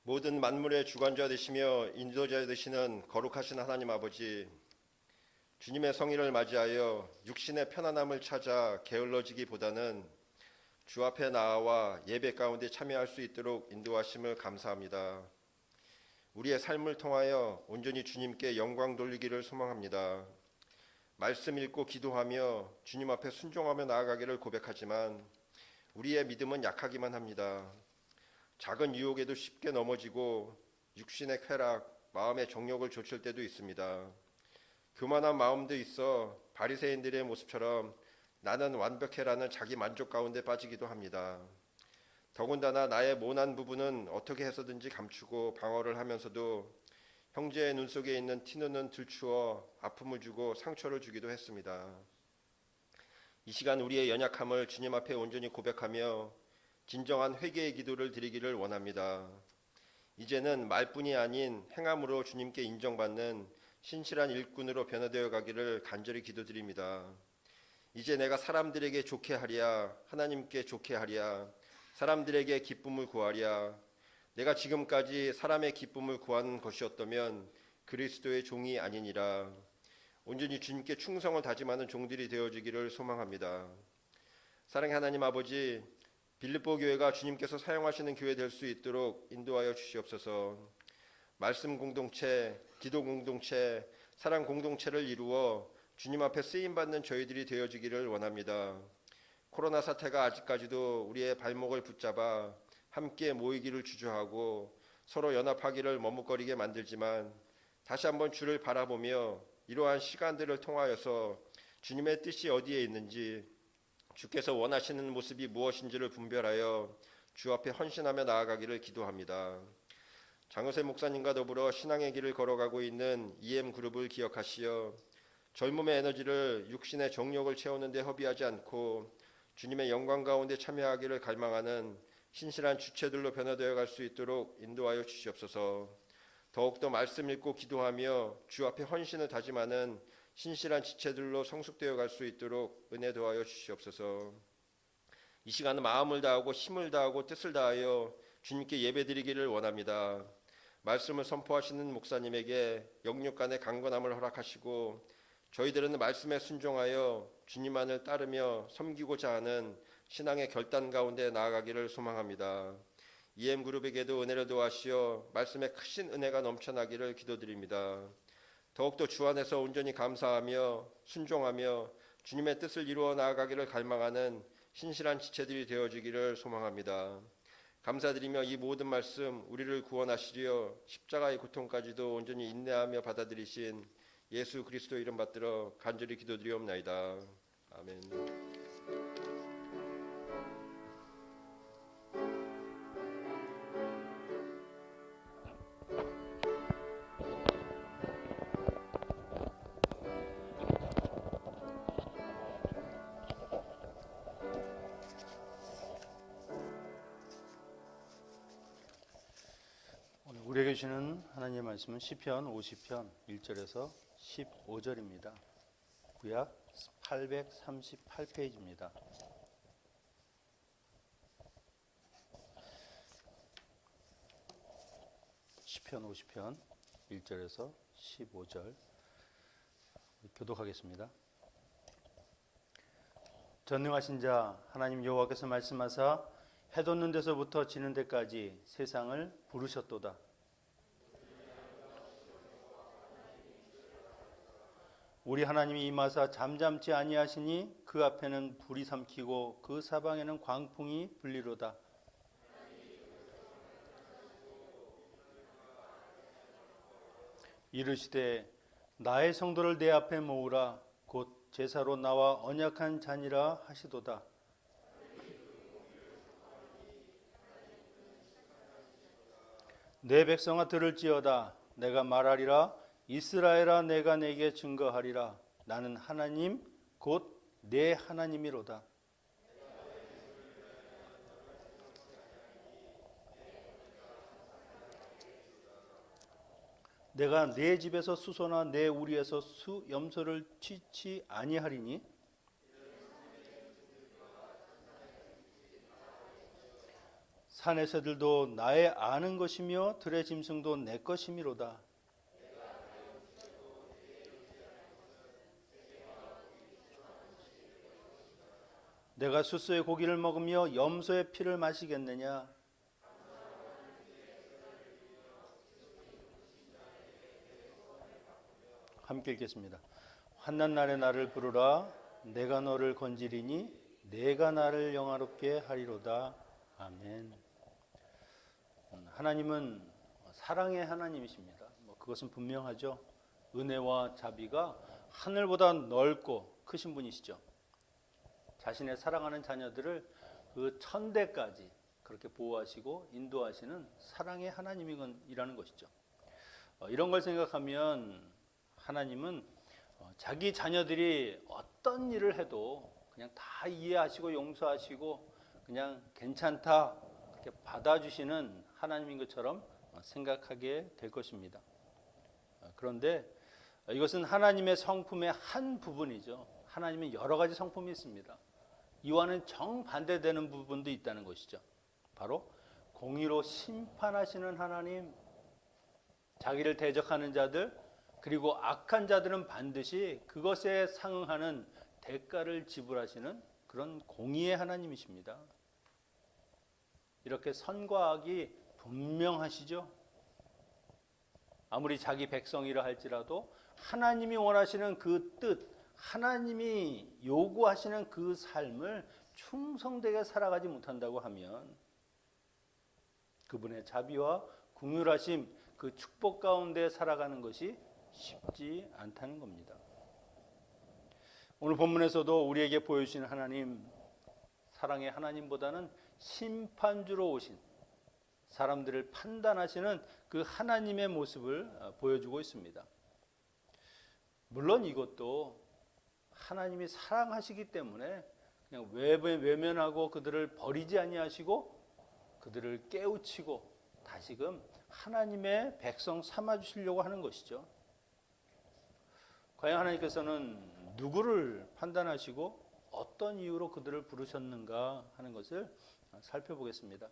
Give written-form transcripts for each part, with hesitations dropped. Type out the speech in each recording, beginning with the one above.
모든 만물의 주관자 되시며 인도자 되시는 거룩하신 하나님 아버지, 주님의 성의를 맞이하여 육신의 편안함을 찾아 게을러지기보다는 주 앞에 나아와 예배 가운데 참여할 수 있도록 인도하심을 감사합니다. 우리의 삶을 통하여 온전히 주님께 영광 돌리기를 소망합니다. 말씀 읽고 기도하며 주님 앞에 순종하며 나아가기를 고백하지만 우리의 믿음은 약하기만 합니다. 작은 유혹에도 쉽게 넘어지고 육신의 쾌락, 마음의 정욕을 좇을 때도 있습니다. 교만한 마음도 있어 바리새인들의 모습처럼 나는 완벽해라는 자기 만족 가운데 빠지기도 합니다. 더군다나 나의 모난 부분은 어떻게 해서든지 감추고 방어를 하면서도 형제의 눈 속에 있는 티눈은 들추어 아픔을 주고 상처를 주기도 했습니다. 이 시간 우리의 연약함을 주님 앞에 온전히 고백하며 진정한 회개의 기도를 드리기를 원합니다. 이제는 말뿐이 아닌 행함으로 주님께 인정받는 신실한 일꾼으로 변화되어 가기를 간절히 기도드립니다. 이제 내가 사람들에게 좋게 하랴, 하나님께 좋게 하랴, 사람들에게 기쁨을 구하랴. 내가 지금까지 사람의 기쁨을 구한 것이었다면 그리스도의 종이 아니니라. 온전히 주님께 충성을 다짐하는 종들이 되어지기를 소망합니다. 사랑의 하나님 아버지, 빌립보 교회가 주님께서 사용하시는 교회 될 수 있도록 인도하여 주시옵소서. 말씀 공동체, 기도 공동체, 사랑 공동체를 이루어 주님 앞에 쓰임받는 저희들이 되어지기를 원합니다. 코로나 사태가 아직까지도 우리의 발목을 붙잡아 함께 모이기를 주저하고 서로 연합하기를 머뭇거리게 만들지만 다시 한번 주를 바라보며 이러한 시간들을 통하여서 주님의 뜻이 어디에 있는지, 주께서 원하시는 모습이 무엇인지를 분별하여 주 앞에 헌신하며 나아가기를 기도합니다. 장효세 목사님과 더불어 신앙의 길을 걸어가고 있는 EM그룹을 기억하시어 젊음의 에너지를 육신의 정욕을 채우는 데 허비하지 않고 주님의 영광 가운데 참여하기를 갈망하는 신실한 주체들로 변화되어 갈 수 있도록 인도하여 주시옵소서. 더욱더 말씀 읽고 기도하며 주 앞에 헌신을 다짐하는 신실한 지체들로 성숙되어 갈 수 있도록 은혜 도하여 주시옵소서. 이 시간은 마음을 다하고 힘을 다하고 뜻을 다하여 주님께 예배드리기를 원합니다. 말씀을 선포하시는 목사님에게 영육간의 강건함을 허락하시고 저희들은 말씀에 순종하여 주님만을 따르며 섬기고자 하는 신앙의 결단 가운데 나아가기를 소망합니다. EM그룹에게도 은혜를 도하시어 말씀에 크신 은혜가 넘쳐나기를 기도드립니다. 더욱더 주 안에서 온전히 감사하며 순종하며 주님의 뜻을 이루어 나아가기를 갈망하는 신실한 지체들이 되어지기를 소망합니다. 감사드리며 이 모든 말씀 우리를 구원하시려 십자가의 고통까지도 온전히 인내하며 받아들이신 예수 그리스도 이름 받들어 간절히 기도드리옵나이다. 아멘. 우리에게 주시는 하나님의 말씀은 시편 50편 1절에서 15절입니다. 구약 838페이지입니다. 시편 50편 1절에서 15절 교독하겠습니다. 전능하신 자 하나님 여호와께서 말씀하사 해 돋는 데서부터 지는 데까지 세상을 부르셨도다. 우리 하나님이 임하사 잠잠치 아니하시니 그 앞에는 불이 삼키고 그 사방에는 광풍이 불리로다. 이르시되 나의 성도를 내 앞에 모으라. 곧 제사로 나와 언약한 잔이라 하시도다. 내 백성아 들을지어다. 내가 말하리라. 이스라엘아 내가 내게 증거하리라. 나는 하나님 곧 내 하나님이로다. 내가 내 집에서 수소나 내 우리에서 수염소를 취치 아니하리니 산의 새들도 나의 아는 것이며 들의 짐승도 내 것이미로다. 내가 숫소의 고기를 먹으며 염소의 피를 마시겠느냐? 함께 읽겠습니다. 환난 날에 나를 부르라. 내가 너를 건지리니 내가 나를 영화롭게 하리로다. 아멘. 하나님은 사랑의 하나님이십니다. 그것은 분명하죠. 은혜와 자비가 하늘보다 넓고 크신 분이시죠. 자신의 사랑하는 자녀들을 그 천대까지 그렇게 보호하시고 인도하시는 사랑의 하나님이라는 것이죠. 이런 걸 생각하면 하나님은 자기 자녀들이 어떤 일을 해도 그냥 다 이해하시고 용서하시고 그냥 괜찮다 이렇게 받아주시는 하나님인 것처럼 생각하게 될 것입니다. 그런데 이것은 하나님의 성품의 한 부분이죠. 하나님은 여러 가지 성품이 있습니다. 이와는 정반대되는 부분도 있다는 것이죠. 바로 공의로 심판하시는 하나님, 자기를 대적하는 자들, 그리고 악한 자들은 반드시 그것에 상응하는 대가를 지불하시는 그런 공의의 하나님이십니다. 이렇게 선과 악이 분명하시죠. 아무리 자기 백성이라 할지라도 하나님이 원하시는 그 뜻, 하나님이 요구하시는 그 삶을 충성되게 살아가지 못한다고 하면 그분의 자비와 긍휼하심, 그 축복 가운데 살아가는 것이 쉽지 않다는 겁니다. 오늘 본문에서도 우리에게 보여주신 하나님, 사랑의 하나님보다는 심판주로 오신 사람들을 판단하시는 그 하나님의 모습을 보여주고 있습니다. 물론 이것도 하나님이 사랑하시기 때문에 그냥 외면하고 그들을 버리지 아니하시고 그들을 깨우치고 다시금 하나님의 백성 삼아주시려고 하는 것이죠. 과연 하나님께서는 누구를 판단하시고 어떤 이유로 그들을 부르셨는가 하는 것을 살펴보겠습니다.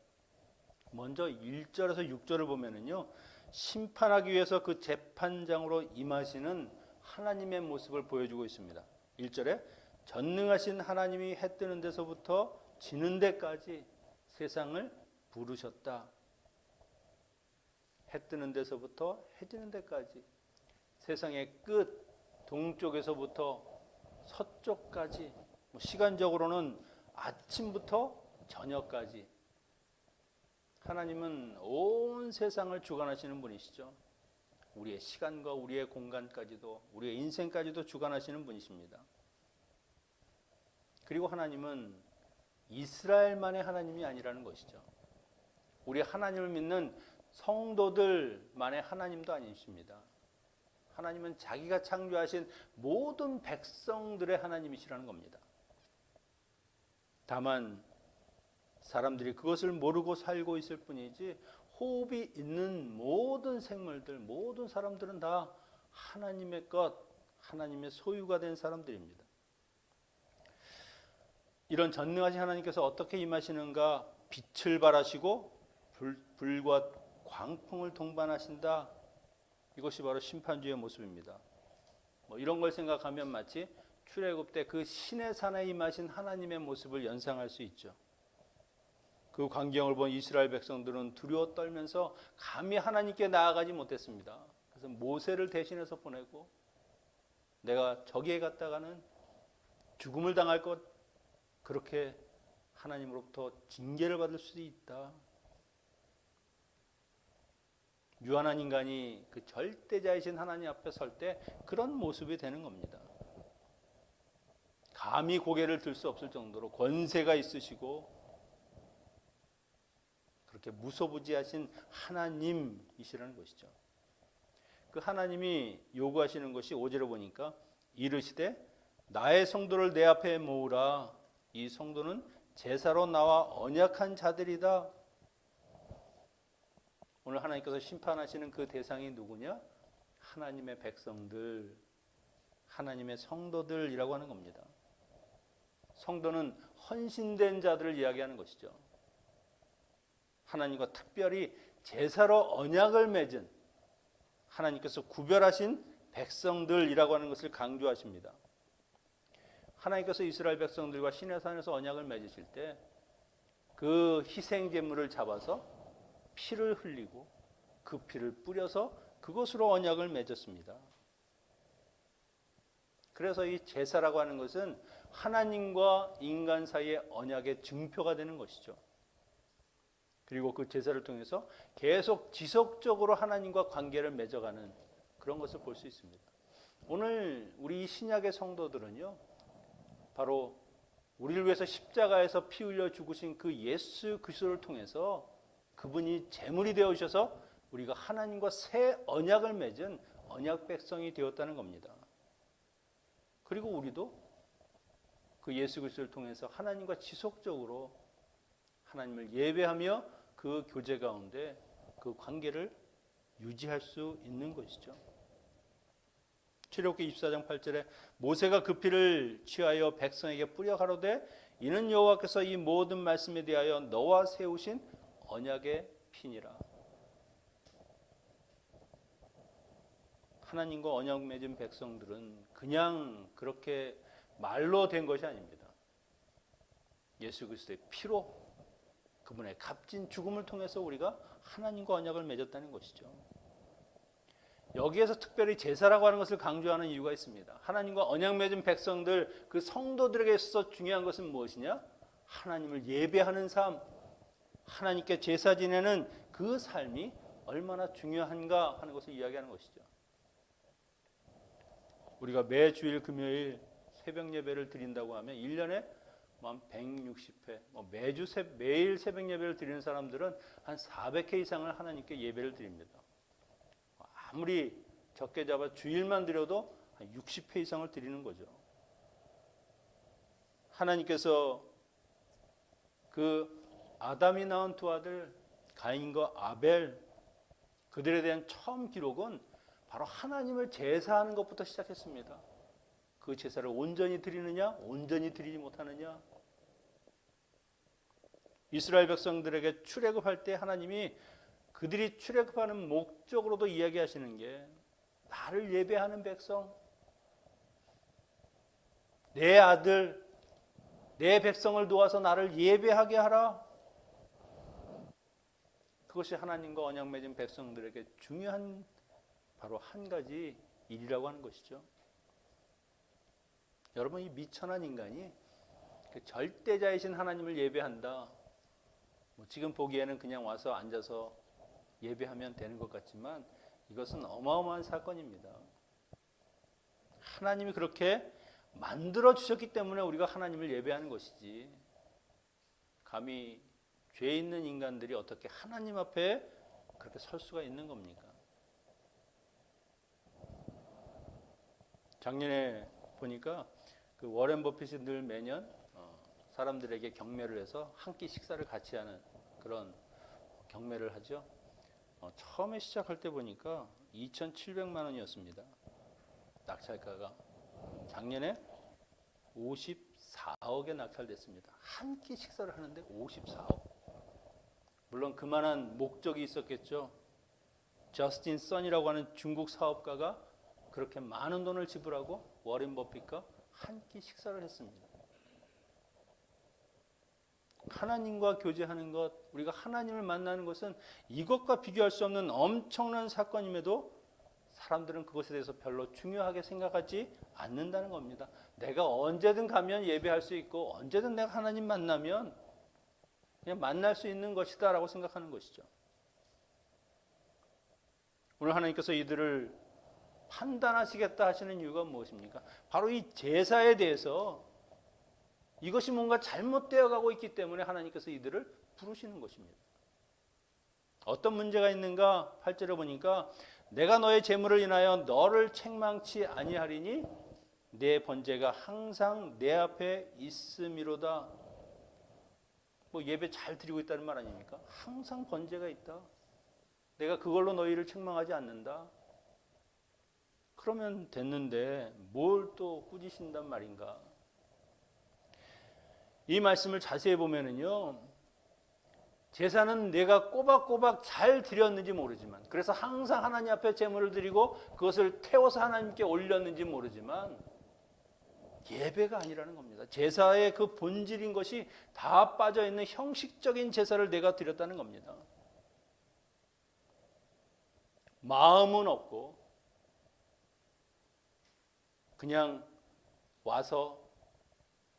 먼저 1절에서 6절을 보면은요, 심판하기 위해서 그 재판장으로 임하시는 하나님의 모습을 보여주고 있습니다. 1절에 전능하신 하나님이 해 뜨는 데서부터 지는 데까지 세상을 부르셨다. 해 뜨는 데서부터 해 지는 데까지 세상의 끝 동쪽에서부터 서쪽까지 시간적으로는 아침부터 저녁까지 하나님은 온 세상을 주관하시는 분이시죠. 우리의 시간과 우리의 공간까지도 우리의 인생까지도 주관하시는 분이십니다. 그리고 하나님은 이스라엘만의 하나님이 아니라는 것이죠. 우리 하나님을 믿는 성도들만의 하나님도 아니십니다. 하나님은 자기가 창조하신 모든 백성들의 하나님이시라는 겁니다. 다만 사람들이 그것을 모르고 살고 있을 뿐이지 호흡이 있는 모든 생물들, 모든 사람들은 다 하나님의 것, 하나님의 소유가 된 사람들입니다. 이런 전능하신 하나님께서 어떻게 임하시는가? 빛을 발하시고 불과 광풍을 동반하신다. 이것이 바로 심판주의 모습입니다. 이런 걸 생각하면 마치 출애굽 때 그 신의 산에 임하신 하나님의 모습을 연상할 수 있죠. 그 광경을 본 이스라엘 백성들은 두려워 떨면서 감히 하나님께 나아가지 못했습니다. 그래서 모세를 대신해서 보내고 내가 저기에 갔다가는 죽음을 당할 것, 그렇게 하나님으로부터 징계를 받을 수도 있다. 유한한 인간이 그 절대자이신 하나님 앞에 설 때 그런 모습이 되는 겁니다. 감히 고개를 들 수 없을 정도로 권세가 있으시고 그렇게 무소부지하신 하나님이시라는 것이죠. 그 하나님이 요구하시는 것이 5절에 보니까 이르시되 나의 성도를 내 앞에 모으라. 이 성도는 제사로 나와 언약한 자들이다. 오늘 하나님께서 심판하시는 그 대상이 누구냐? 하나님의 백성들, 하나님의 성도들이라고 하는 겁니다. 성도는 헌신된 자들을 이야기하는 것이죠. 하나님과 특별히 제사로 언약을 맺은 하나님께서 구별하신 백성들이라고 하는 것을 강조하십니다. 하나님께서 이스라엘 백성들과 시내산에서 언약을 맺으실 때 그 희생 제물을 잡아서 피를 흘리고 그 피를 뿌려서 그것으로 언약을 맺었습니다. 그래서 이 제사라고 하는 것은 하나님과 인간 사이의 언약의 증표가 되는 것이죠. 그리고 그 제사를 통해서 계속 지속적으로 하나님과 관계를 맺어가는 그런 것을 볼 수 있습니다. 오늘 우리 신약의 성도들은요, 바로 우리를 위해서 십자가에서 피 흘려 죽으신 그 예수 그리스도를 통해서 그분이 제물이 되어 주셔서 우리가 하나님과 새 언약을 맺은 언약 백성이 되었다는 겁니다. 그리고 우리도 그 예수 그리스도를 통해서 하나님과 지속적으로 하나님을 예배하며 그 교제 가운데 그 관계를 유지할 수 있는 것이죠. 출애굽기 24장 8절에 모세가 그 피를 취하여 백성에게 뿌려 가로되 이는 여호와께서 이 모든 말씀에 대하여 너와 세우신 언약의 피니라. 하나님과 언약 맺은 백성들은 그냥 그렇게 말로 된 것이 아닙니다. 예수 그리스도의 피로 그분의 값진 죽음을 통해서 우리가 하나님과 언약을 맺었다는 것이죠. 여기에서 특별히 제사라고 하는 것을 강조하는 이유가 있습니다. 하나님과 언약 맺은 백성들, 그 성도들에게 있어서 중요한 것은 무엇이냐? 하나님을 예배하는 삶, 하나님께 제사 지내는 그 삶이 얼마나 중요한가 하는 것을 이야기하는 것이죠. 우리가 매주일 금요일 새벽 예배를 드린다고 하면 1년에 160회, 매일 새벽 예배를 드리는 사람들은 한 400회 이상을 하나님께 예배를 드립니다. 아무리 적게 잡아 주일만 드려도 한 60회 이상을 드리는 거죠. 하나님께서 그 아담이 낳은 두 아들 가인과 아벨, 그들에 대한 처음 기록은 바로 하나님을 제사하는 것부터 시작했습니다. 그 제사를 온전히 드리느냐, 온전히 드리지 못하느냐. 이스라엘 백성들에게 출애굽할 때 하나님이 그들이 출애굽하는 목적으로도 이야기하시는 게 나를 예배하는 백성, 내 아들, 내 백성을 도와서 나를 예배하게 하라. 그것이 하나님과 언약 맺은 백성들에게 중요한 바로 한 가지 일이라고 하는 것이죠. 여러분, 이 미천한 인간이 그 절대자이신 하나님을 예배한다. 지금 보기에는 그냥 와서 앉아서 예배하면 되는 것 같지만 이것은 어마어마한 사건입니다. 하나님이 그렇게 만들어 주셨기 때문에 우리가 하나님을 예배하는 것이지, 감히 죄 있는 인간들이 어떻게 하나님 앞에 그렇게 설 수가 있는 겁니까? 작년에 보니까 그 워렌 버핏이 늘 매년 사람들에게 경매를 해서 한 끼 식사를 같이 하는 그런 경매를 하죠. 처음에 시작할 때 보니까 2,700만 원이었습니다. 낙찰가가. 작년에 54억에 낙찰됐습니다. 한 끼 식사를 하는데 54억. 물론 그만한 목적이 있었겠죠. 저스틴 선이라고 하는 중국 사업가가 그렇게 많은 돈을 지불하고 워렌 버핏과 한 끼 식사를 했습니다. 하나님과 교제하는 것, 우리가 하나님을 만나는 것은 이것과 비교할 수 없는 엄청난 사건임에도 사람들은 그것에 대해서 별로 중요하게 생각하지 않는다는 겁니다. 내가 언제든 가면 예배할 수 있고 언제든 내가 하나님 만나면 그냥 만날 수 있는 것이다 라고 생각하는 것이죠. 오늘 하나님께서 이들을 판단하시겠다 하시는 이유가 무엇입니까? 바로 이 제사에 대해서 이것이 뭔가 잘못되어 가고 있기 때문에 하나님께서 이들을 부르시는 것입니다. 어떤 문제가 있는가? 8절에 보니까 내가 너의 재물을 인하여 너를 책망치 아니하리니 내 번제가 항상 내 앞에 있음이로다. 예배 잘 드리고 있다는 말 아닙니까? 항상 번제가 있다. 내가 그걸로 너희를 책망하지 않는다. 그러면 됐는데 뭘 또 꾸짖으신단 말인가? 이 말씀을 자세히 보면은요, 제사는 내가 꼬박꼬박 잘 드렸는지 모르지만, 그래서 항상 하나님 앞에 제물을 드리고 그것을 태워서 하나님께 올렸는지 모르지만 예배가 아니라는 겁니다. 제사의 그 본질인 것이 다 빠져있는 형식적인 제사를 내가 드렸다는 겁니다. 마음은 없고 그냥 와서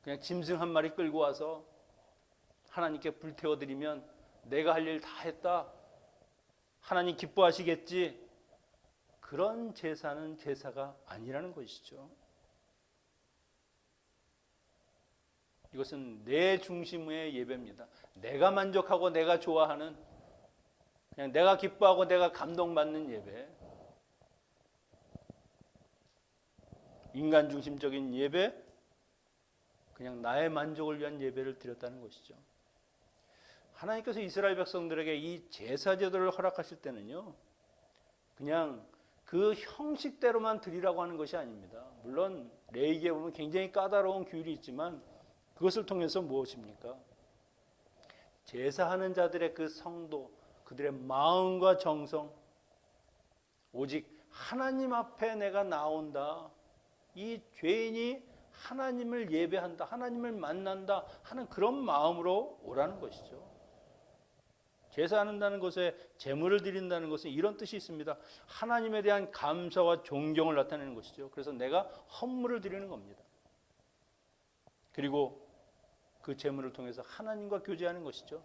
그냥 짐승 한 마리 끌고 와서 하나님께 불태워드리면 내가 할 일 다 했다, 하나님 기뻐하시겠지, 그런 제사는 제사가 아니라는 것이죠. 이것은 내 중심의 예배입니다. 내가 만족하고 내가 좋아하는, 그냥 내가 기뻐하고 내가 감동받는 예배, 인간 중심적인 예배, 그냥 나의 만족을 위한 예배를 드렸다는 것이죠. 하나님께서 이스라엘 백성들에게 이 제사 제도를 허락하실 때는요, 그냥 그 형식대로만 드리라고 하는 것이 아닙니다. 물론 레위기에 보면 굉장히 까다로운 규율이 있지만 그것을 통해서 무엇입니까? 제사하는 자들의 그 성도, 그들의 마음과 정성, 오직 하나님 앞에 내가 나온다, 이 죄인이 하나님을 예배한다, 하나님을 만난다 하는 그런 마음으로 오라는 것이죠. 제사한다는 것에 제물을 드린다는 것은 이런 뜻이 있습니다. 하나님에 대한 감사와 존경을 나타내는 것이죠. 그래서 내가 헌물을 드리는 겁니다. 그리고 그 제물을 통해서 하나님과 교제하는 것이죠.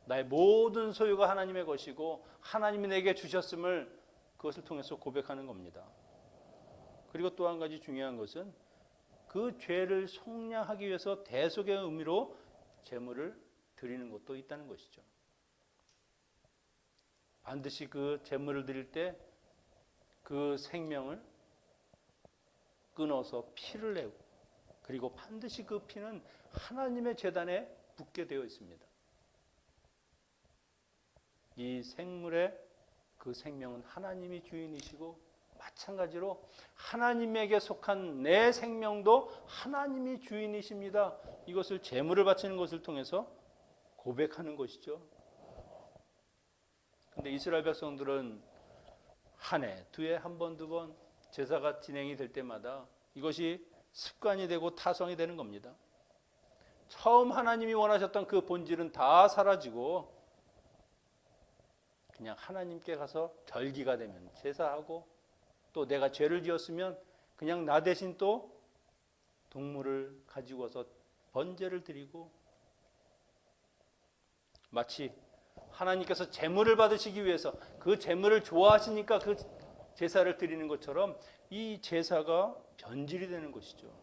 나의 모든 소유가 하나님의 것이고 하나님이 내게 주셨음을 그것을 통해서 고백하는 겁니다. 그리고 또 한 가지 중요한 것은 그 죄를 속량하기 위해서 대속의 의미로 제물을 드리는 것도 있다는 것이죠. 반드시 그 제물을 드릴 때 그 생명을 끊어서 피를 내고, 그리고 반드시 그 피는 하나님의 제단에 붓게 되어 있습니다. 이 생물의 그 생명은 하나님이 주인이시고, 마찬가지로 하나님에게 속한 내 생명도 하나님이 주인이십니다. 이것을 제물을 바치는 것을 통해서 고백하는 것이죠. 근데 이스라엘 백성들은 한 해, 두 해, 한 번, 두 번 제사가 진행이 될 때마다 이것이 습관이 되고 타성이 되는 겁니다. 처음 하나님이 원하셨던 그 본질은 다 사라지고 그냥 하나님께 가서 절기가 되면 제사하고, 또 내가 죄를 지었으면 그냥 나 대신 또 동물을 가지고 와서 번제를 드리고, 마치 하나님께서 제물을 받으시기 위해서 그 제물을 좋아하시니까 그 제사를 드리는 것처럼 이 제사가 변질이 되는 것이죠.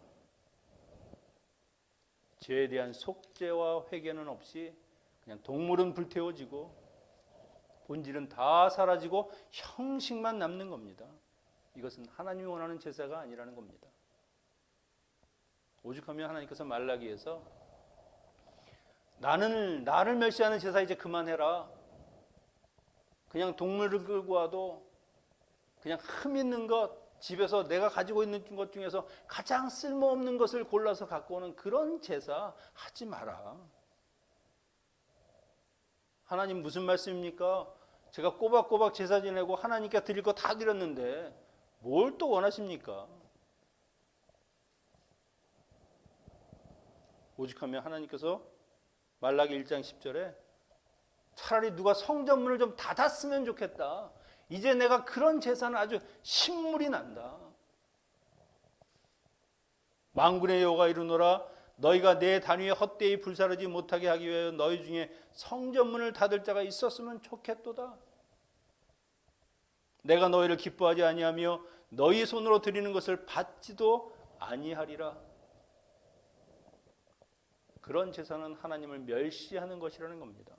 죄에 대한 속죄와 회개는 없이 그냥 동물은 불태워지고 본질은 다 사라지고 형식만 남는 겁니다. 이것은 하나님이 원하는 제사가 아니라는 겁니다. 오죽하면 하나님께서 말라기에서 나를 멸시하는 제사 이제 그만해라, 그냥 동물을 끌고 와도 그냥 흠 있는 것, 집에서 내가 가지고 있는 것 중에서 가장 쓸모없는 것을 골라서 갖고 오는 그런 제사 하지 마라. 하나님 무슨 말씀입니까? 제가 꼬박꼬박 제사 지내고 하나님께 드릴 거 다 드렸는데 뭘 또 원하십니까? 오죽하면 하나님께서 말라기 1장 10절에 차라리 누가 성전문을 좀 닫았으면 좋겠다, 이제 내가 그런 제사는 아주 신물이 난다. 만군의 여호와가 이르노라, 너희가 내 단위에 헛되이 불사르지 못하게 하기 위하여 너희 중에 성전문을 닫을 자가 있었으면 좋겠도다. 내가 너희를 기뻐하지 아니하며 너희 손으로 드리는 것을 받지도 아니하리라. 그런 제사는 하나님을 멸시하는 것이라는 겁니다.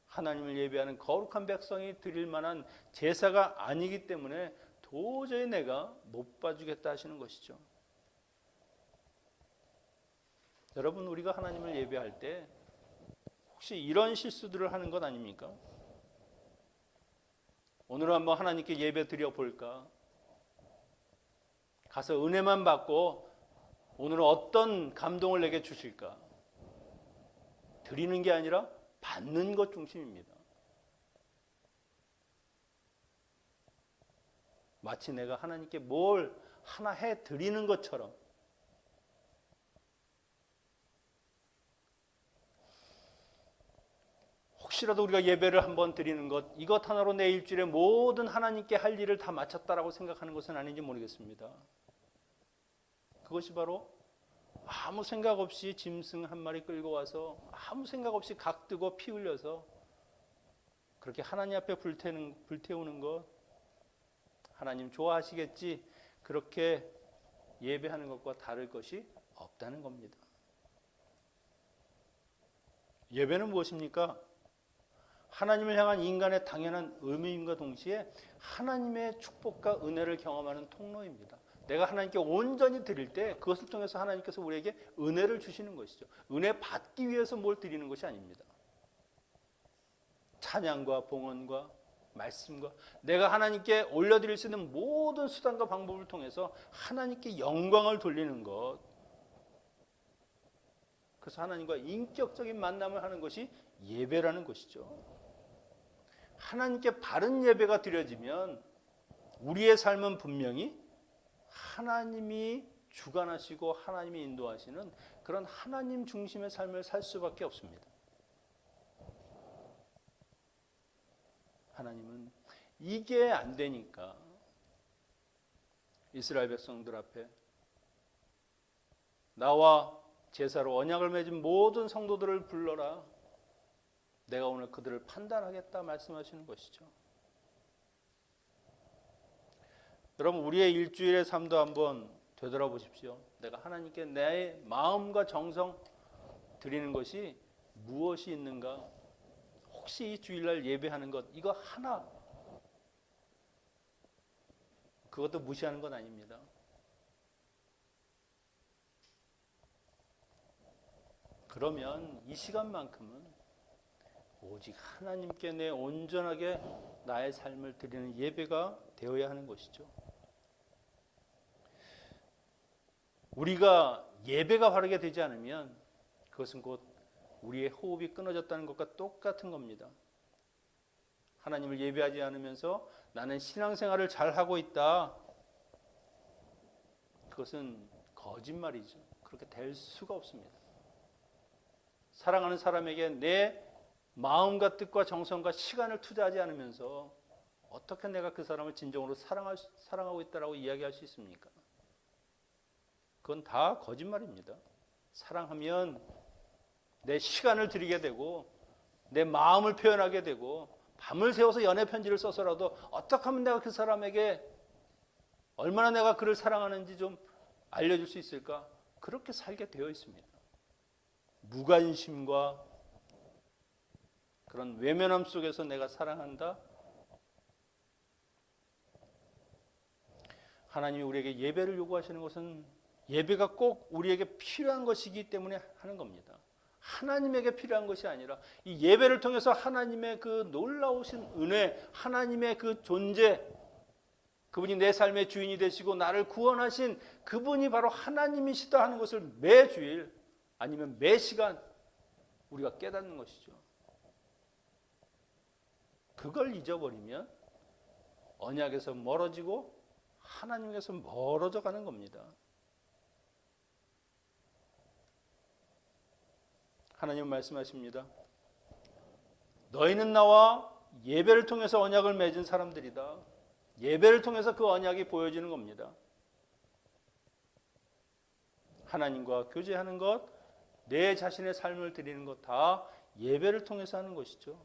하나님을 예배하는 거룩한 백성이 드릴 만한 제사가 아니기 때문에 도저히 내가 못 봐주겠다 하시는 것이죠. 여러분, 우리가 하나님을 예배할 때 혹시 이런 실수들을 하는 것 아닙니까? 오늘 한번 하나님께 예배 드려 볼까? 가서 은혜만 받고 오늘은 어떤 감동을 내게 주실까? 드리는 게 아니라 받는 것 중심입니다. 마치 내가 하나님께 뭘 하나 해 드리는 것처럼. 혹시라도 우리가 예배를 한번 드리는 것, 이것 하나로 내 일주일에 모든 하나님께 할 일을 다 마쳤다라고 생각하는 것은 아닌지 모르겠습니다. 그것이 바로 아무 생각 없이 짐승 한 마리 끌고 와서 아무 생각 없이 각 뜨고 피 흘려서 그렇게 하나님 앞에 불태우는 것, 하나님 좋아하시겠지, 그렇게 예배하는 것과 다를 것이 없다는 겁니다. 예배는 무엇입니까? 하나님을 향한 인간의 당연한 의무임과 동시에 하나님의 축복과 은혜를 경험하는 통로입니다. 내가 하나님께 온전히 드릴 때 그것을 통해서 하나님께서 우리에게 은혜를 주시는 것이죠. 은혜 받기 위해서 뭘 드리는 것이 아닙니다. 찬양과 봉헌과 말씀과 내가 하나님께 올려드릴 수 있는 모든 수단과 방법을 통해서 하나님께 영광을 돌리는 것, 그래서 하나님과 인격적인 만남을 하는 것이 예배라는 것이죠. 하나님께 바른 예배가 드려지면 우리의 삶은 분명히 하나님이 주관하시고 하나님이 인도하시는 그런 하나님 중심의 삶을 살 수밖에 없습니다. 하나님은 이게 안 되니까 이스라엘 백성들 앞에 나와 제사로 언약을 맺은 모든 성도들을 불러라. 내가 오늘 그들을 판단하겠다 말씀하시는 것이죠. 여러분, 우리의 일주일의 삶도 한번 되돌아보십시오. 내가 하나님께 내 마음과 정성 드리는 것이 무엇이 있는가? 혹시 이 주일날 예배하는 것, 이거 하나, 그것도 무시하는 건 아닙니다. 그러면 이 시간만큼은 오직 하나님께 내 온전하게 나의 삶을 드리는 예배가 되어야 하는 것이죠. 우리가 예배가 바르게 되지 않으면 그것은 곧 우리의 호흡이 끊어졌다는 것과 똑같은 겁니다. 하나님을 예배하지 않으면서 나는 신앙생활을 잘하고 있다. 그것은 거짓말이죠. 그렇게 될 수가 없습니다. 사랑하는 사람에게 내 마음과 뜻과 정성과 시간을 투자하지 않으면서 어떻게 내가 그 사람을 진정으로 사랑하고 있다라고 이야기할 수 있습니까? 그건 다 거짓말입니다. 사랑하면 내 시간을 드리게 되고 내 마음을 표현하게 되고 밤을 새워서 연애 편지를 써서라도 어떻게 하면 내가 그 사람에게 얼마나 내가 그를 사랑하는지 좀 알려줄 수 있을까? 그렇게 살게 되어 있습니다. 무관심과 그런 외면함 속에서 내가 사랑한다. 하나님이 우리에게 예배를 요구하시는 것은 예배가 꼭 우리에게 필요한 것이기 때문에 하는 겁니다. 하나님에게 필요한 것이 아니라 이 예배를 통해서 하나님의 그 놀라우신 은혜, 하나님의 그 존재, 그분이 내 삶의 주인이 되시고 나를 구원하신 그분이 바로 하나님이시다 하는 것을 매 주일 아니면 매 시간 우리가 깨닫는 것이죠. 그걸 잊어버리면 언약에서 멀어지고 하나님께서 멀어져 가는 겁니다. 하나님은 말씀하십니다. 너희는 나와 예배를 통해서 언약을 맺은 사람들이다. 예배를 통해서 그 언약이 보여지는 겁니다. 하나님과 교제하는 것, 내 자신의 삶을 드리는 것 다 예배를 통해서 하는 것이죠.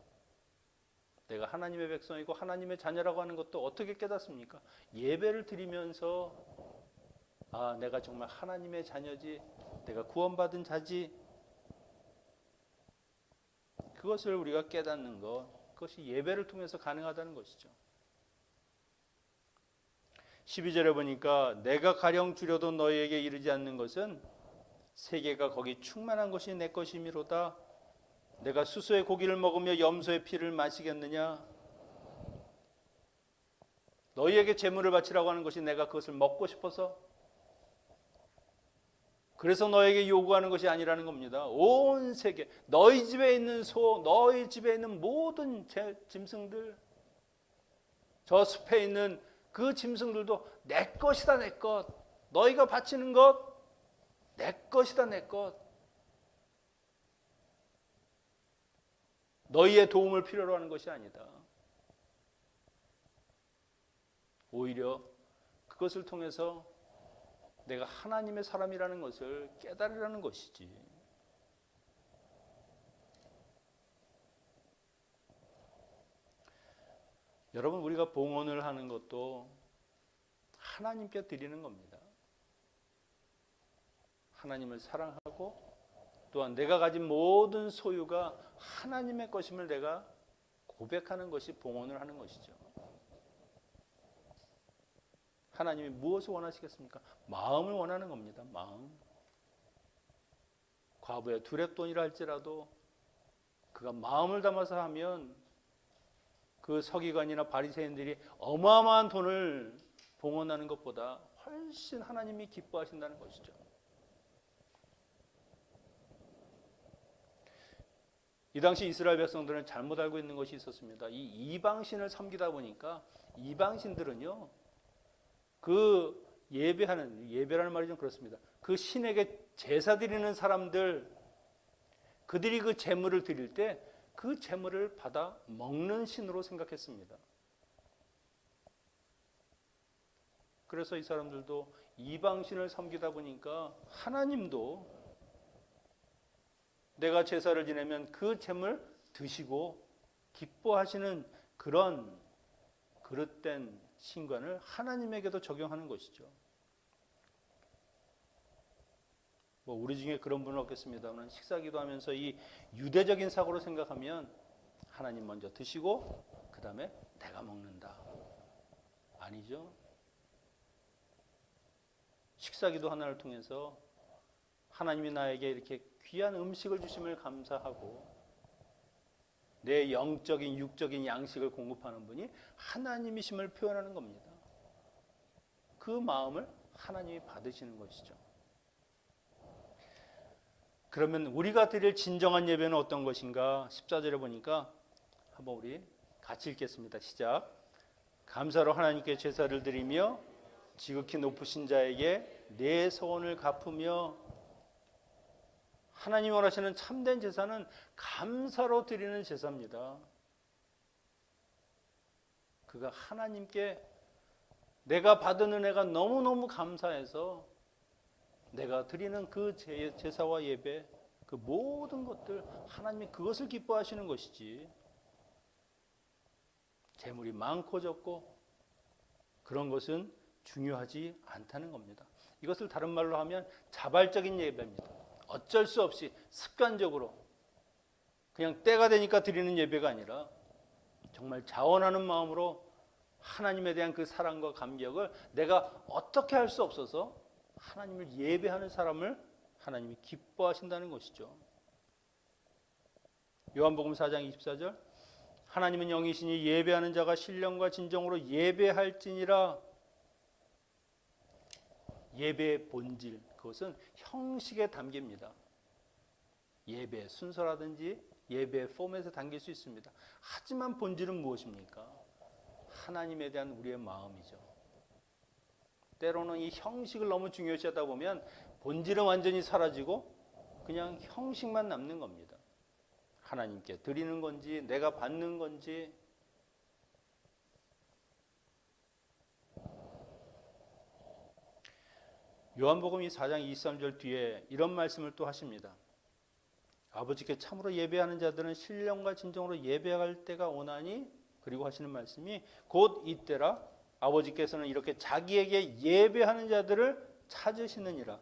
내가 하나님의 백성이고 하나님의 자녀라고 하는 것도 어떻게 깨닫습니까? 예배를 드리면서 아, 내가 정말 하나님의 자녀지, 내가 구원받은 자지, 그것을 우리가 깨닫는 것, 그것이 예배를 통해서 가능하다는 것이죠. 12절에 보니까 내가 가령 주려도 너희에게 이르지 않는 것은 세계가 거기 충만한 것이 내 것이미로다. 내가 수소의 고기를 먹으며 염소의 피를 마시겠느냐? 너희에게 제물을 바치라고 하는 것이 내가 그것을 먹고 싶어서 그래서 너에게 요구하는 것이 아니라는 겁니다. 온 세계, 너희 집에 있는 소, 너희 집에 있는 모든 짐승들, 저 숲에 있는 그 짐승들도 내 것이다, 내 것. 너희가 바치는 것, 내 것이다, 내 것. 너희의 도움을 필요로 하는 것이 아니다. 오히려 그것을 통해서 내가 하나님의 사람이라는 것을 깨달으라는 것이지. 여러분, 우리가 봉헌을 하는 것도 하나님께 드리는 겁니다. 하나님을 사랑하고 또한 내가 가진 모든 소유가 하나님의 것임을 내가 고백하는 것이 봉헌을 하는 것이죠. 하나님이 무엇을 원하시겠습니까? 마음을 원하는 겁니다. 마음. 과부의 두렙돈이라 할지라도 그가 마음을 담아서 하면 그 서기관이나 바리새인들이 어마어마한 돈을 봉헌하는 것보다 훨씬 하나님이 기뻐하신다는 것이죠. 이 당시 이스라엘 백성들은 잘못 알고 있는 것이 있었습니다. 이 이방신을 섬기다 보니까 이방신들은요, 그 예배라는 말이 좀 그렇습니다. 그 신에게 제사 드리는 사람들, 그들이 그 제물을 드릴 때 그 제물을 받아 먹는 신으로 생각했습니다. 그래서 이 사람들도 이방신을 섬기다 보니까 하나님도 내가 제사를 지내면 그 제물 드시고 기뻐하시는 그런 그릇된 신관을 하나님에게도 적용하는 것이죠. 뭐 우리 중에 그런 분은 없겠습니다만 식사기도 하면서 이 유대적인 사고로 생각하면 하나님 먼저 드시고 그 다음에 내가 먹는다. 아니죠. 식사기도 하나를 통해서 하나님이 나에게 이렇게 귀한 음식을 주심을 감사하고 내 영적인 육적인 양식을 공급하는 분이 하나님이심을 표현하는 겁니다. 그 마음을 하나님이 받으시는 것이죠. 그러면 우리가 드릴 진정한 예배는 어떤 것인가? 14절에 보니까 한번 우리 같이 읽겠습니다. 시작. 감사로 하나님께 제사를 드리며 지극히 높으신 자에게 내 소원을 갚으며. 하나님이 원하시는 참된 제사는 감사로 드리는 제사입니다. 그가 하나님께 내가 받은 은혜가 너무너무 감사해서 내가 드리는 그 제사와 예배, 그 모든 것들 하나님이 그것을 기뻐하시는 것이지, 재물이 많고 적고 그런 것은 중요하지 않다는 겁니다. 이것을 다른 말로 하면 자발적인 예배입니다. 어쩔 수 없이 습관적으로 그냥 때가 되니까 드리는 예배가 아니라 정말 자원하는 마음으로 하나님에 대한 그 사랑과 감격을 내가 어떻게 할 수 없어서 하나님을 예배하는 사람을 하나님이 기뻐하신다는 것이죠. 요한복음 4장 24절 하나님은 영이시니 예배하는 자가 신령과 진정으로 예배할지니라. 예배의 본질, 그것은 형식에 담깁니다. 예배의 순서라든지 예배의 포맷에 담길 수 있습니다. 하지만 본질은 무엇입니까? 하나님에 대한 우리의 마음이죠. 때로는 이 형식을 너무 중요시하다 보면 본질은 완전히 사라지고 그냥 형식만 남는 겁니다. 하나님께 드리는 건지 내가 받는 건지. 요한복음 4장 23절 뒤에 이런 말씀을 또 하십니다. 아버지께 참으로 예배하는 자들은 신령과 진정으로 예배할 때가 오나니, 그리고 하시는 말씀이 곧 이때라. 아버지께서는 이렇게 자기에게 예배하는 자들을 찾으시느니라.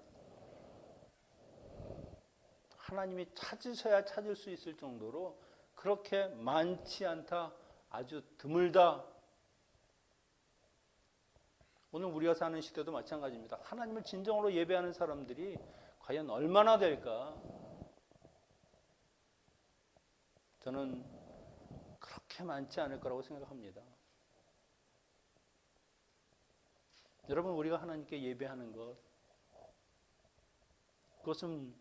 하나님이 찾으셔야 찾을 수 있을 정도로 그렇게 많지 않다, 아주 드물다. 오늘 우리가 사는 시대도 마찬가지입니다. 하나님을 진정으로 예배하는 사람들이 과연 얼마나 될까? 저는 그렇게 많지 않을 거라고 생각합니다. 여러분, 우리가 하나님께 예배하는 것, 그것은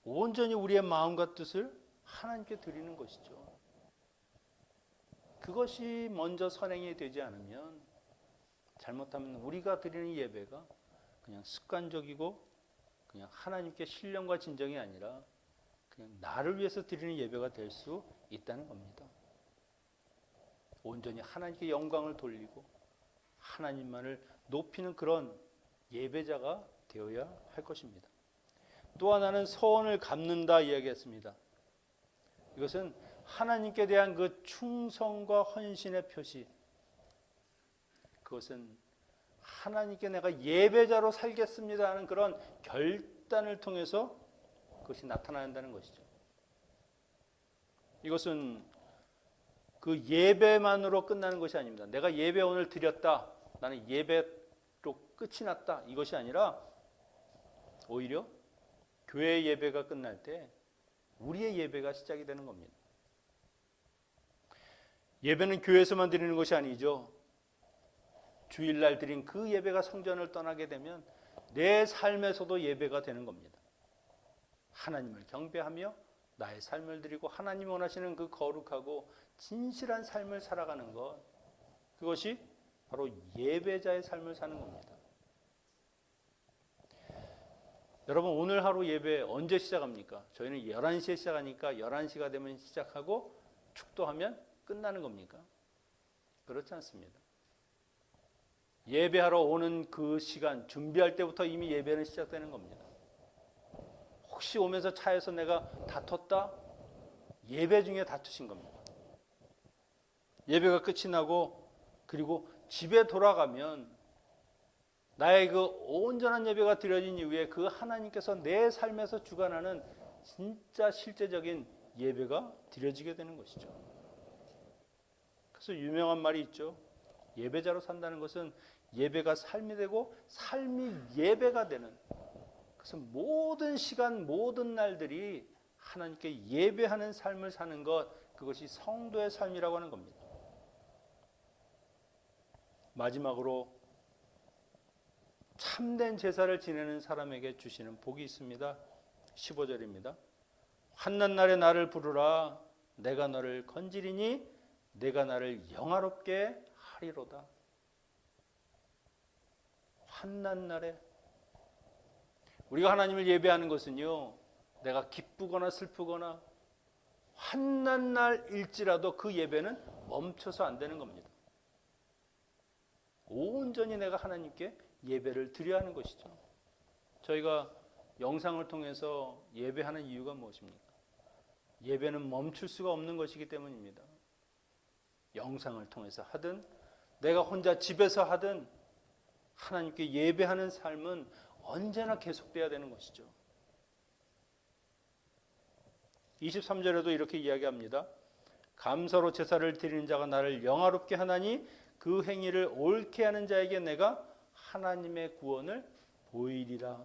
온전히 우리의 마음과 뜻을 하나님께 드리는 것이죠. 그것이 먼저 선행이 되지 않으면 잘못하면 우리가 드리는 예배가 그냥 습관적이고 그냥 하나님께 신령과 진정이 아니라 그냥 나를 위해서 드리는 예배가 될 수 있다는 겁니다. 온전히 하나님께 영광을 돌리고 하나님만을 높이는 그런 예배자가 되어야 할 것입니다. 또 하나는 서원을 갚는다 이야기했습니다. 이것은 하나님께 대한 그 충성과 헌신의 표시, 그것은 하나님께 내가 예배자로 살겠습니다 하는 그런 결단을 통해서 그것이 나타난다는 것이죠. 이것은 그 예배만으로 끝나는 것이 아닙니다. 내가 예배 오늘 드렸다, 나는 예배로 끝이 났다, 이것이 아니라 오히려 교회 예배가 끝날 때 우리의 예배가 시작이 되는 겁니다. 예배는 교회에서만 드리는 것이 아니죠. 주일날 드린 그 예배가 성전을 떠나게 되면 내 삶에서도 예배가 되는 겁니다. 하나님을 경배하며 나의 삶을 드리고 하나님 원하시는 그 거룩하고 진실한 삶을 살아가는 것, 그것이 바로 예배자의 삶을 사는 겁니다. 여러분, 오늘 하루 예배 언제 시작합니까? 저희는 11시에 시작하니까 11시가 되면 시작하고 축도하면 끝나는 겁니까? 그렇지 않습니다. 예배하러 오는 그 시간, 준비할 때부터 이미 예배는 시작되는 겁니다. 혹시 오면서 차에서 내가 다퉜다? 예배 중에 다투신 겁니다. 예배가 끝이 나고 그리고 집에 돌아가면 나의 그 온전한 예배가 드려진 이후에 그 하나님께서 내 삶에서 주관하는 진짜 실제적인 예배가 드려지게 되는 것이죠. 그래서 유명한 말이 있죠. 예배자로 산다는 것은 예배가 삶이 되고 삶이 예배가 되는, 그래서 모든 시간 모든 날들이 하나님께 예배하는 삶을 사는 것, 그것이 성도의 삶이라고 하는 겁니다. 마지막으로 참된 제사를 지내는 사람에게 주시는 복이 있습니다. 15절입니다. 환난 날에 나를 부르라. 내가 너를 건지리니 내가 나를 영화롭게 하리로다. 환난 날에 우리가 하나님을 예배하는 것은요, 내가 기쁘거나 슬프거나 환난 날일지라도 그 예배는 멈춰서 안 되는 겁니다. 온전히 내가 하나님께 예배를 드려야 하는 것이죠. 저희가 영상을 통해서 예배하는 이유가 무엇입니까? 예배는 멈출 수가 없는 것이기 때문입니다. 영상을 통해서 하든 내가 혼자 집에서 하든 하나님께 예배하는 삶은 언제나 계속돼야 되는 것이죠. 23절에도 이렇게 이야기합니다. 감사로 제사를 드리는 자가 나를 영화롭게 하나니 그 행위를 옳게 하는 자에게 내가 하나님의 구원을 보이리라.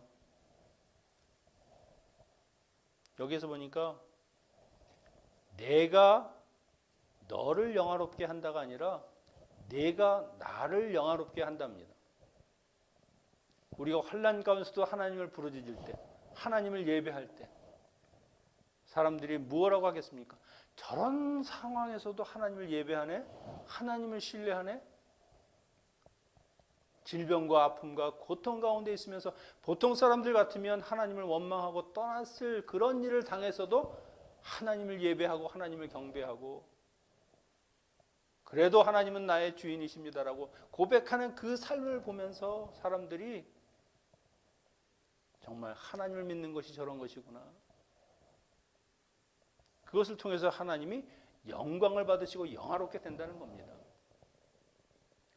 여기에서 보니까 내가 너를 영화롭게 한다가 아니라 내가 나를 영화롭게 한답니다. 우리가 환난 가운데서도 하나님을 부르짖을 때, 하나님을 예배할 때 사람들이 무엇라고 하겠습니까? 저런 상황에서도 하나님을 예배하네? 하나님을 신뢰하네? 질병과 아픔과 고통 가운데 있으면서 보통 사람들 같으면 하나님을 원망하고 떠났을 그런 일을 당해서도 하나님을 예배하고 하나님을 경배하고 그래도 하나님은 나의 주인이십니다라고 고백하는 그 삶을 보면서 사람들이 정말 하나님을 믿는 것이 저런 것이구나. 그것을 통해서 하나님이 영광을 받으시고 영화롭게 된다는 겁니다.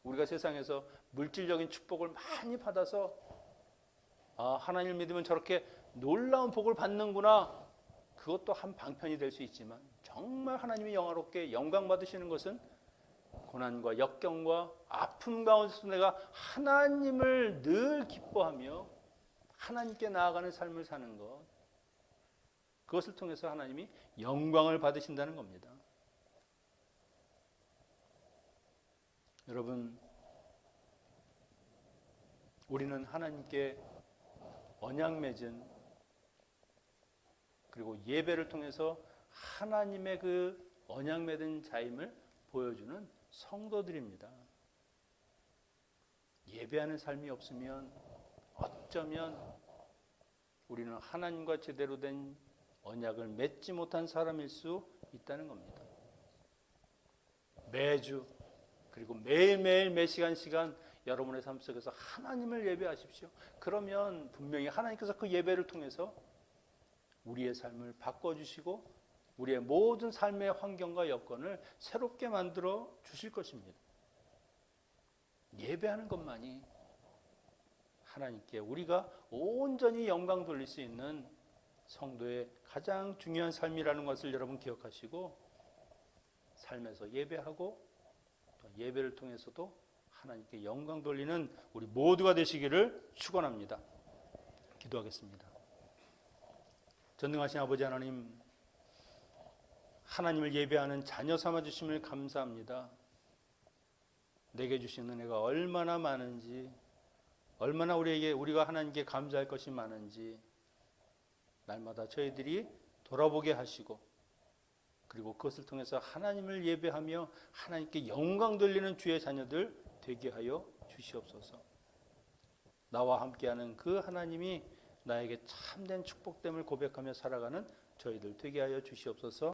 우리가 세상에서 물질적인 축복을 많이 받아서 하나님을 믿으면 저렇게 놀라운 복을 받는구나. 그것도 한 방편이 될 수 있지만 정말 하나님이 영화롭게 영광 받으시는 것은 고난과 역경과 아픔 가운데서 내가 하나님을 늘 기뻐하며 하나님께 나아가는 삶을 사는 것, 그것을 통해서 하나님이 영광을 받으신다는 겁니다. 여러분, 우리는 하나님께 언약 맺은 그리고 예배를 통해서 하나님의 그 언약 맺은 자임을 보여주는 성도들입니다. 예배하는 삶이 없으면 어쩌면 우리는 하나님과 제대로 된 언약을 맺지 못한 사람일 수 있다는 겁니다. 매주 그리고 매일매일 매 시간 여러분의 삶 속에서 하나님을 예배하십시오. 그러면 분명히 하나님께서 그 예배를 통해서 우리의 삶을 바꿔주시고 우리의 모든 삶의 환경과 여건을 새롭게 만들어 주실 것입니다. 예배하는 것만이 하나님께 우리가 온전히 영광 돌릴 수 있는 성도의 가장 중요한 삶이라는 것을 여러분 기억하시고 삶에서 예배하고 또 예배를 통해서도 하나님께 영광 돌리는 우리 모두가 되시기를 축원합니다. 기도하겠습니다. 전능하신 아버지 하나님, 하나님을 예배하는 자녀 삼아 주심을 감사합니다. 내게 주신 은혜가 얼마나 많은지, 얼마나 우리가 하나님께 감사할 것이 많은지 날마다 저희들이 돌아보게 하시고 그리고 그것을 통해서 하나님을 예배하며 하나님께 영광 돌리는 주의 자녀들 되게 하여 주시옵소서. 나와 함께하는 그 하나님이 나에게 참된 축복됨을 고백하며 살아가는 저희들 되게 하여 주시옵소서.